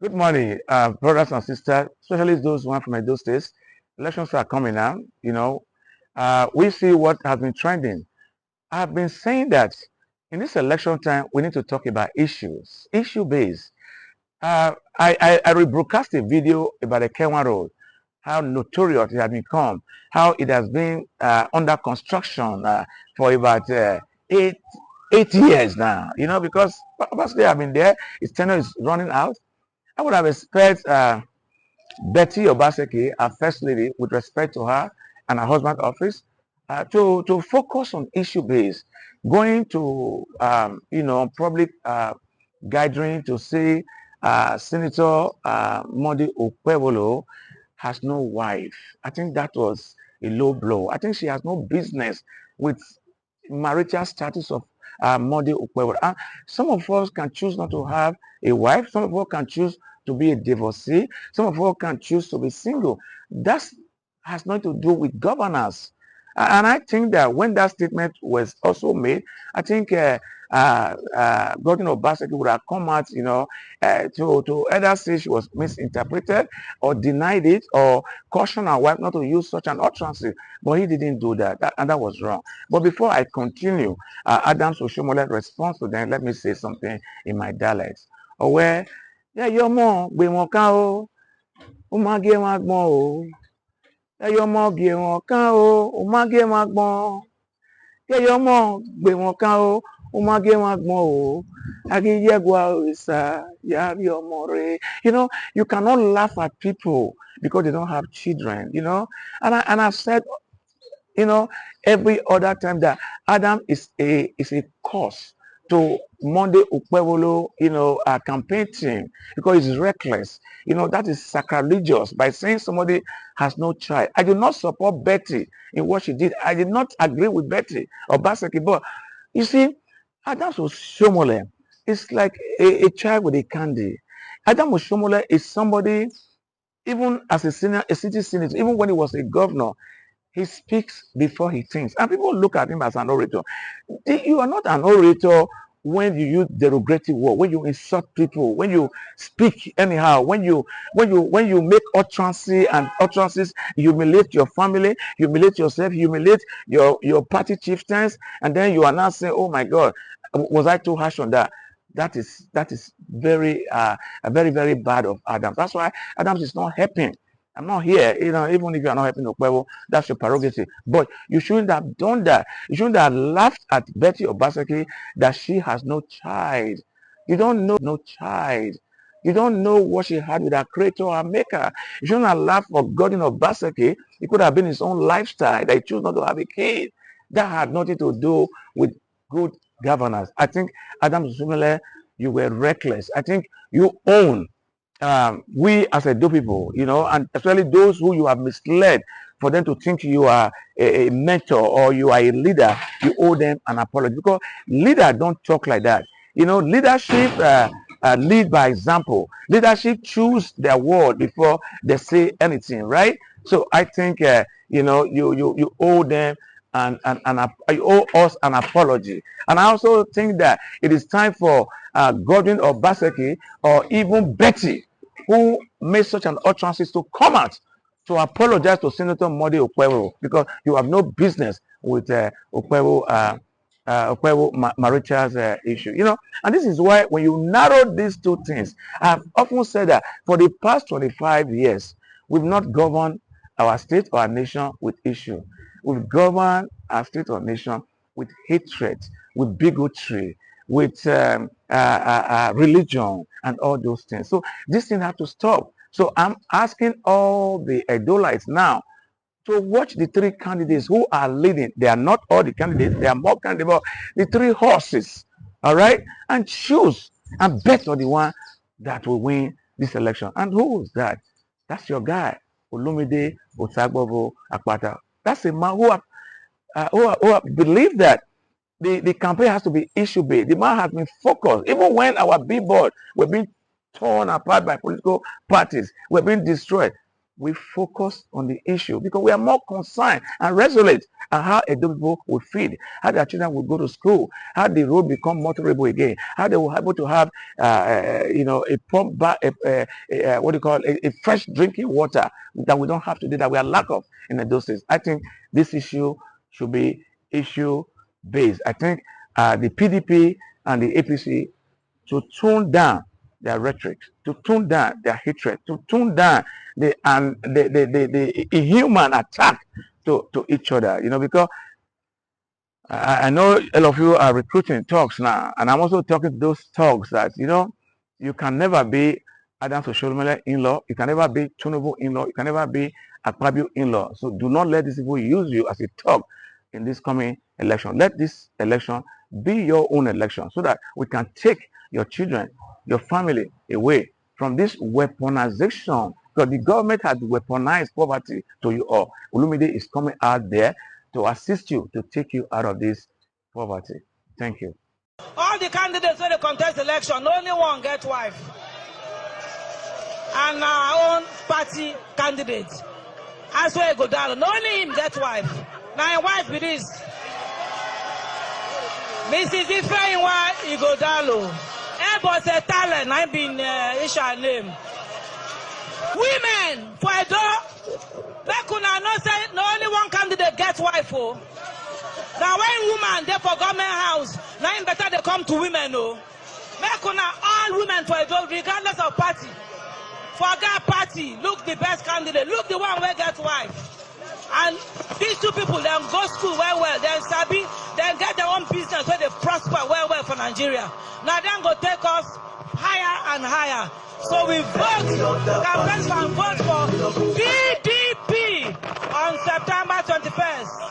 Good morning, brothers and sisters, especially those who are from those states. Elections are coming now. We see what has been trending. I've been saying that in this election time, we need to talk about issues, issue-based. I rebroadcast a video about the Kenwa Road, how notorious it has become, how it has been under construction for about eight 8 years now. Because obviously I've been there, its tenure is running out. I would have expected Betsy Obaseki, our first lady, with respect to her and her husband's office, to focus on issue base, going to public gathering to see Senator Modi Okpebolo has no wife. I think that was a low blow. I think she has no business with marital status of Modi Okpebolo. And some of us can choose not to have a wife. Some of us can choose to be a divorcee. Some of us can choose to be single. That has nothing to do with governance. And I think that when that statement was also made, I think Governor Obaseki would have come out, to either say she was misinterpreted or denied it or caution her wife not to use such an utterance. But he didn't do that, and that was wrong. But before I continue, Adam's Oshiomhole response to them, let me say something in my dialect. Where, yeah, your mom, we won't go, umage magmo, yeah, your mom, we won't go, umage magmo. Keyomo gbe wọn ká o ó má gé wọn gbọn o agiyegwa isa yabi omore. You cannot laugh at people because they don't have children. And I've said, every other time that Adam is a cause to Monday Okpebolo, campaign team because it's reckless. That is sacrilegious by saying somebody has no child. I do not support Betty in what she did. I did not agree with Betty or Obaseki, but you see, Adam Oshiomhole is like a child with a candy. Adam Oshiomhole is somebody, even as a city senator, even when he was a governor, he speaks before he thinks. And people look at him as an orator. You are not an orator when you use derogatory word, when you insult people, when you speak anyhow, when you make utterances, humiliate your family, humiliate yourself, humiliate your party chieftains, and then you are now saying, "Oh my God, was I too harsh on that?" That is very very very bad of Adams. That's why Adams is not helping. I'm not here, even if you are not helping Okpebolo, that's your prerogative. But you shouldn't have done that. You shouldn't have laughed at Betty Obaseki that she has no child. You don't know no child. You don't know what she had with her creator, her maker. You shouldn't have laughed for Gordon Obaseki. It could have been his own lifestyle that he chose not to have a kid. That had nothing to do with good governance. I think Adam Oshiomhole, you were reckless. I think you own we as a do people, and especially those who you have misled for them to think you are a mentor or you are a leader, you owe them an apology because leaders don't talk like that. Leadership lead by example. Leadership choose their word before they say anything, right? So I think you owe them you owe us an apology. And I also think that it is time for Gordon or Obaseki or even Betty, who made such an utterance, to come out to apologize to Senator Modi Okpebolo because you have no business with Okpebolo marital issue. And this is why when you narrow these two things, I've often said that for the past 25 years, we've not governed our state or our nation with issue. We've governed our state or nation with hatred, with bigotry, with religion and all those things. So this thing has to stop. So I'm asking all the Edolites now to watch the three candidates who are leading. They are not all the candidates. There are more candidates, but the three horses, all right? And choose and bet on the one that will win this election. And who is that? That's your guy, Olumide Osaigbovo Akpata. That's a man who have believed that the campaign has to be issue-based. The man has been focused. Even when our billboard were being torn apart by political parties, were being destroyed, we focus on the issue because we are more concerned and resolute at how Edo people will feed, how their children will go to school, how the road become motorable again, how they will be able to have, a pump back, what do you call it, a fresh drinking water that we don't have today, that we are lack of in Edo State. I think this issue should be issue based. I think the PDP and the APC to tone down their rhetoric, to tone down their hatred, to tone down the inhuman attack to each other, because I know all of you are recruiting talks now, and I'm also talking to those talks that, you can never be Adams Oshiomhole in-law, you can never be Tinubu in-law, you can never be Akpabio in-law. So do not let these people use you as a talk in this coming election. Let this election be your own election so that we can take your children, your family away from this weaponization, because the government has weaponized poverty to you all. Olumide is coming out there to assist you to take you out of this poverty. Thank you. All the candidates when they contest election, only one get wife. And our own party candidate, as well go down, only him get wife. Now his wife be this. Mrs. Ifeanyiwa Igodalo. But a talent, I've been Isha name. Women for Edo, they could not say no only one candidate gets wife. Now when woman they for government house, now it's better they come to women. No, all women for Edo, regardless of party. For that party, look the best candidate, look the one where get wife. And these two people, they go school well, they sabi, they get their own business where they prosper well for Nigeria. Now they go take us higher and higher. So we vote, campaigns can vote for PDP on September 21st.